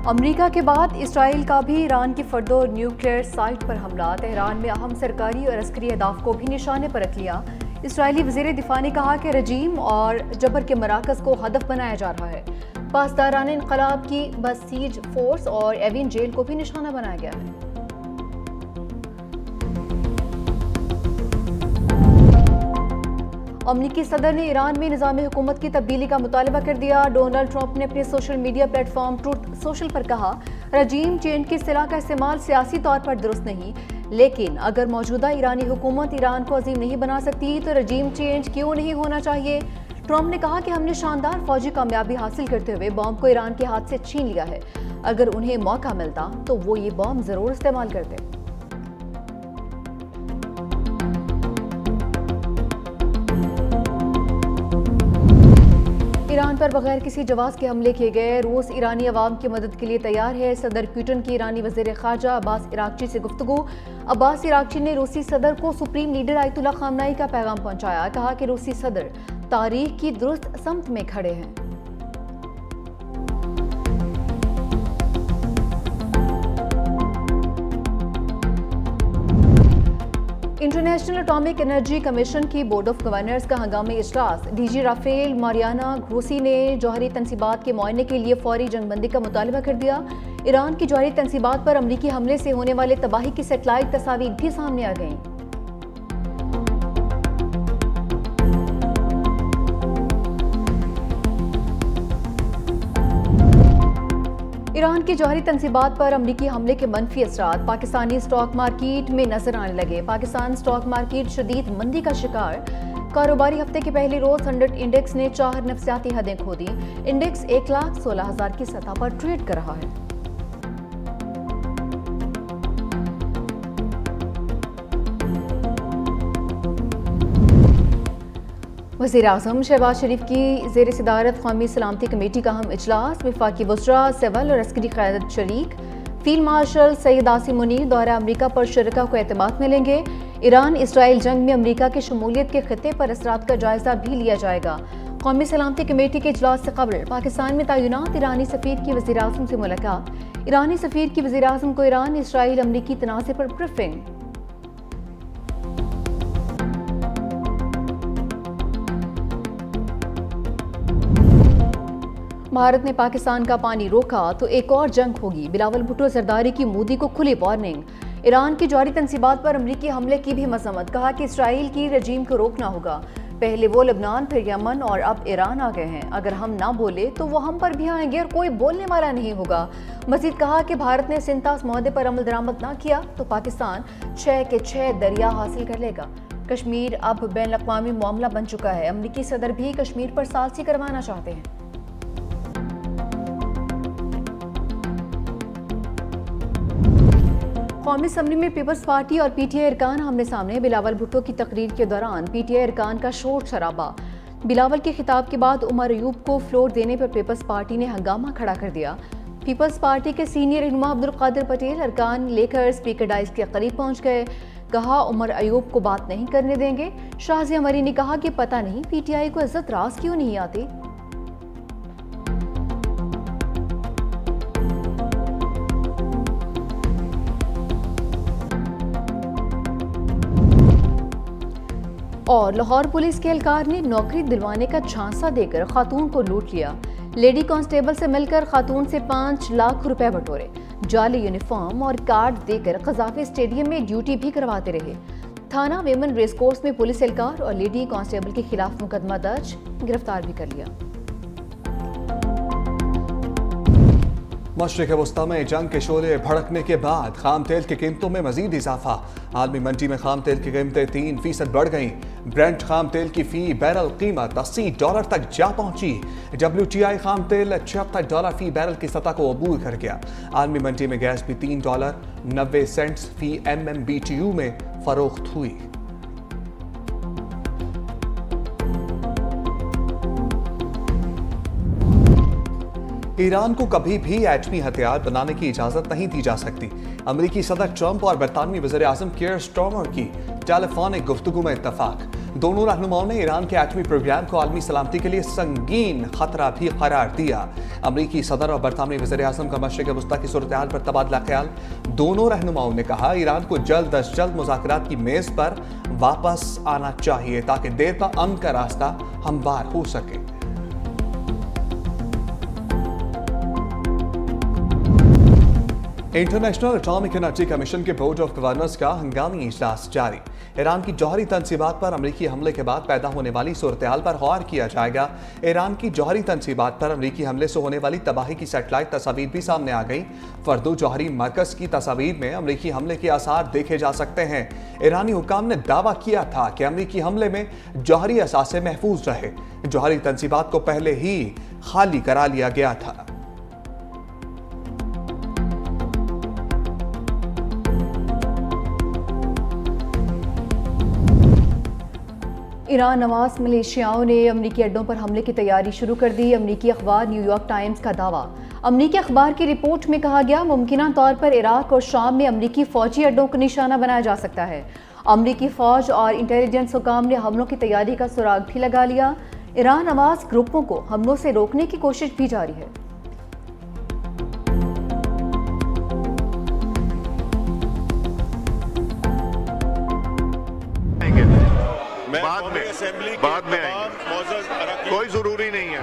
America के बाद Israel का भी ईरान की फर्दो न्यूक्लियर साइट पर हमला। तेहरान में अहम सरकारी और अस्करी अहदाफ को भी निशाने पर रख लिया। इसराइली वज़ीर दिफा ने कहा कि रजीम और जबर के मराकज़ को हदफ बनाया जा रहा है। पासदारान इनकलाब की बसीज फोर्स और एविन जेल को भी निशाना बनाया गया है। अमरीकी सदर ने ईरान में निज़ाम हुकूमत की तब्दीली का मुतालबा कर दिया। डोनाल्ड ट्रंप ने अपने social media platform truth social पर कहा, रजीम चेंज की इस्तिलाह का इस्तेमाल सियासी तौर पर दुरुस्त नहीं, लेकिन अगर मौजूदा ईरानी हुकूमत ईरान को अजीम नहीं बना सकती तो रजीम चेंज क्यों नहीं होना चाहिए। ट्रंप ने कहा कि हमने शानदार फौजी कामयाबी हासिल करते हुए बॉम्ब को ईरान के हाथ से छीन लिया है। अगर उन्हें मौका मिलता तो वो ये बॉम्ब जरूर इस्तेमाल करते। ईरान पर बगैर किसी जवाब के हमले किए गए। रूस ईरानी अवाम की मदद के लिए तैयार है। सदर पुतिन की ईरानी वज़ीर ख़ारजा अब्बास इराक्ची से गुफ्तगू। अब्बास इराक्ची ने रूसी सदर को सुप्रीम लीडर आयतुल्लाह ख़ामनेई का पैगाम पहुंचाया। कहा कि रूसी सदर तारीख की दुरुस्त समत में खड़े हैं। इंटरनेशनल एटॉमिक एनर्जी कमीशन की बोर्ड ऑफ गवर्नर्स का हंगामी इजलास। डीजी राफेल मारियाना ग्रोसी ने जौहरी तनसीबात के मुआयने के लिए फौरी जंगबंदी का मुतालबा कर दिया। ईरान की जौहरी तनसीबात पर अमरीकी हमले से होने वाले तबाही की सेटेलाइट तस्वीरें भी सामने आ गईं। ईरान की जौहरी तनसीबात पर अमरीकी हमले के मनफी असरात पाकिस्तानी स्टॉक मार्केट में नजर आने लगे। पाकिस्तान स्टॉक मार्केट शदीद मंदी का शिकार। कारोबारी हफ्ते के पहले रोज 100 इंडेक्स ने 4 नफसियाती हदें खो दी। इंडेक्स 1,16,000 की सतह पर ट्रेड कर रहा है। वज़ीर आज़म शहबाज शरीफ की ज़ेर सदारत कौमी सलामती कमेटी का अहम इजलास। वफाकी वज़रा सिविल और अस्करी क़यादत शरीक। फील्ड मार्शल सैयद आसिम मुनीर दौरा अमरीका पर शरका को एतमाद मिलेंगे। ईरान इसराइल जंग में अमरीका की शमूलियत के खिते पर असरात का जायजा भी लिया जाएगा। कौमी सलामती कमेटी के इजलास से कबल पाकिस्तान में तैनात ईरानी सफ़ीर की वज़ीर आज़म से मुलाकात। ईरानी सफ़ीर की वज़ीर आज़म को ईरान इसराइल अमरीकी तनाज़े पर ब्रीफिंग। भारत ने पाकिस्तान का पानी रोका तो एक और जंग होगी। बिलावल भुट्टो जरदारी की मोदी को खुली वार्निंग। ईरान की जौहरी तनसीबात पर अमरीकी हमले की भी मजम्मत। कहा कि इसराइल की रजीम को रोकना होगा। पहले वो लेबनान, फिर यमन और अब ईरान आ गए हैं। अगर हम ना बोले तो वो हम पर भी आएंगे और कोई बोलने वाला नहीं होगा। मजीद कहा कि भारत ने सिंतास मुआहदे पर अमल दरामद ना किया तो पाकिस्तान 6 के 6 दरिया हासिल कर लेगा। कश्मीर अब बैन अक़वामी मामला बन चुका है। अमरीकी सदर भी कश्मीर पर सालसी करवाना चाहते हैं। कौमी असम्बली में पीपल्स पार्टी और पीटीआई अरकान आमने सामने। बिलावल भुट्टो की तकरीर के दौरान पीटीआई अरकान का शोर शराबा। बिलावल के खिताब के बाद उमर अयूब को फ्लोर देने पर पीपल्स पार्टी ने हंगामा खड़ा कर दिया। पीपल्स पार्टी के सीनियर रहनुमा अब्दुल कादिर पटेल अरकान लेकर स्पीकर डाइस के करीब पहुंच गए। कहा उमर अयूब को बात नहीं करने देंगे। शाजिया मरी ने कहा कि पता नहीं पीटीआई को इज्जत राज क्यों नहीं आती। और लाहौर पुलिस के एहलकार ने नौकरी दिलवाने का झांसा देकर खातून को लूट लिया। लेडी कांस्टेबल से मिलकर खातून से 5 लाख रुपए बटोरे। जाली यूनिफॉर्म और कार्ड देकर कज़ाफ़ी स्टेडियम में ड्यूटी भी करवाते रहे। थाना वेमन रेसकोर्स में पुलिस एहलकार और लेडी कांस्टेबल के खिलाफ मुकदमा दर्ज, गिरफ्तार भी कर लिया। मशरिक़ वस्ता में जंग के शोले भड़कने के बाद खाम तेल की कीमतों में मजीद इजाफा। आलमी मंडी में खाम तेल की कीमतें 3% बढ़ गईं। ब्रेंट खाम तेल की फी बैरल कीमत $80 तक जा पहुंची। WTI खाम तेल $76 फी बैरल की सतह को अबूर कर गया। आलमी मंडी में गैस भी $3.90 फी MMBTU में फरोख्त हुई। ईरान को कभी भी एटमी हथियार बनाने की इजाजत नहीं दी जा सकती। अमेरिकी सदर ट्रंप और बरतानवी वज़ीर आज़म कियर स्टारमर की टेलीफोनिक गुफ्तगू में इत्तफाक। दोनों रहनुमाओं ने ईरान के एटमी प्रोग्राम को आलमी सलामती के लिए संगीन खतरा भी करार दिया। अमरीकी सदर और बरतानवी वज़ीर-ए-आज़म का मशरिक़ वस्ता की सूरत-ए-हाल पर तबादला ख्याल। दोनों रहनुमाओं ने कहा ईरान को जल्द अज जल्द मुज़ाकरात की मेज़ पर वापस आना चाहिए ताकि देर का अमन का रास्ता हमवार हो सके। इंटरनेशनल एटॉमिक एनर्जी कमीशन के बोर्ड ऑफ गवर्नर्स का हंगामी इजलास जारी। ईरान की जौहरी तनसीबात पर अमरीकी हमले के बाद पैदा होने वाली सूरत-ए-हाल पर गौर किया जाएगा। ईरान की जौहरी तनसीबात पर अमरीकी हमले से होने वाली तबाही की सैटेलाइट तस्वीर भी सामने आ गई। फर्दो जौहरी मरकज की तस्वीर में अमरीकी हमले के आसार देखे जा सकते हैं। ईरानी हुकाम ने दावा किया था कि अमरीकी हमले में जौहरी असासे महफूज रहे। जौहरी तनसीबात को पहले ही खाली करा लिया गया था। ईरान नवाज मलेशियाओं ने अमरीकी अड्डों पर हमले की तैयारी शुरू कर दी। अमरीकी अखबार न्यूयॉर्क टाइम्स का दावा। अमरीकी अखबार की रिपोर्ट में कहा गया मुमकिना तौर पर इराक और शाम में अमरीकी फौजी अड्डों को निशाना बनाया जा सकता है। अमरीकी फौज और इंटेलिजेंस हुकाम ने हमलों की तैयारी का सुराग भी लगा लिया। ईरान नवाज ग्रुपों को हमलों से रोकने की कोशिश भी जारी है। बाद में आएंगे, कोई जरूरी नहीं है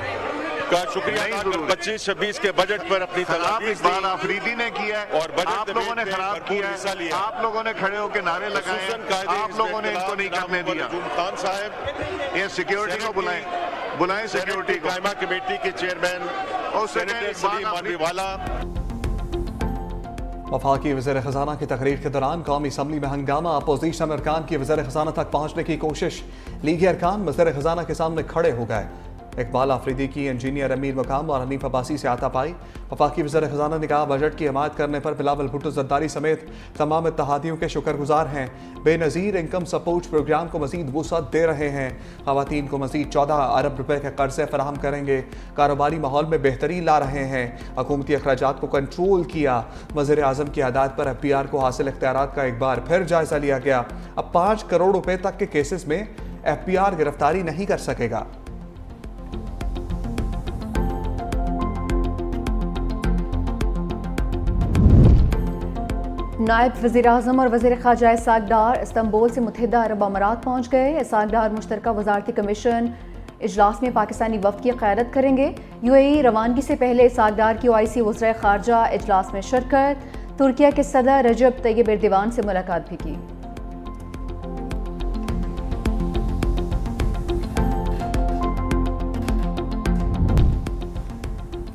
का शुक्रिया 25-26 के बजट पर अपनी इकबाल आफरीदी ने किया है और बजट आप लोगों ने खराब किया है। आप लोगों ने खड़े होकर नारे लगाए, आप लोगों ने इनको नहीं करने दिया। खान साहब ये सिक्योरिटी को बुलाएं सिक्योरिटी को। कायमा कमेटी के चेयरमैन और सेनेटर सलीम मानवीवाला। वफाकी वज़ीर ख़ज़ाना की तकरीर के दौरान कौमी असम्बली में हंगामा। अपोजिशन अरकान की वज़ीर ख़ज़ाना तक पहुँचने की कोशिश। लीगी अरकान वज़ीर ख़ज़ाना के सामने खड़े हो गए। इकबाल आफरीदी की इंजीनियर अमीर मकाम और हनीफ अब्बासी से हाथापाई। वफाकी वज़ीर ख़ज़ाना ने कहा बजट की हमायत करने पर बिलावल भुट्टो ज़रदारी समेत तमाम इत्तेहादियों के शुक्रगुजार हैं। बेनज़ीर इनकम सपोर्ट प्रोग्राम को मज़ीद वुसअत दे रहे हैं। ख़वातीन को मज़ीद 14 अरब रुपए के कर्ज़े फराहम करेंगे। कारोबारी माहौल में बेहतरी ला रहे हैं। हुकूमती अखराजात को कंट्रोल किया। वज़ीर आज़म की हदायत पर FPR को हासिल इख्तियारात का एक बार फिर जायज़ा लिया गया। अब 5 करोड़ रुपए तक के केसेस में FPR गिरफ्तारी नहीं कर सकेगा। नायब वज़ीर-ए-आज़म और वज़ीर ख़ारजा इसाक डार इस्तांबुल से मुत्तहिदा अरब अमारात पहुँच गए। इसाक डार मुश्तरका वज़ारती कमीशन इजलास में पाकिस्तानी वफ़द की क़यादत करेंगे। UAE रवानगी से पहले इसाक डार की OIC वज़ीर ख़ारजा इजलास में शिरकत। तुर्किया के सदर रजब तैयब एर्दोगान से मुलाकात भी की।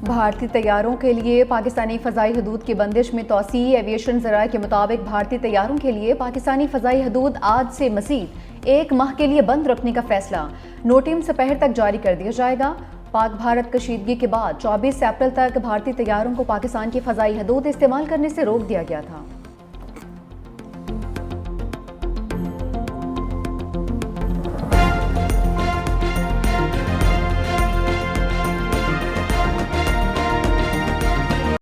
भारतीय तैयारों के लिए पाकिस्तानी फ़ज़ाई हदूद की बंदिश में तोसी। एविएशन ज़राए के मुताबिक भारतीय तैयारों के लिए पाकिस्तानी फ़ज़ाई हदूद आज से मज़ीद 1 माह के लिए बंद रखने का फ़ैसला नोटिम सपहर तक जारी कर दिया जाएगा। पाक भारत कशीदगी के बाद 24 अप्रैल तक भारतीय तैयारों को पाकिस्तान की फ़ज़ाई हदूद इस्तेमाल करने से रोक दिया गया था।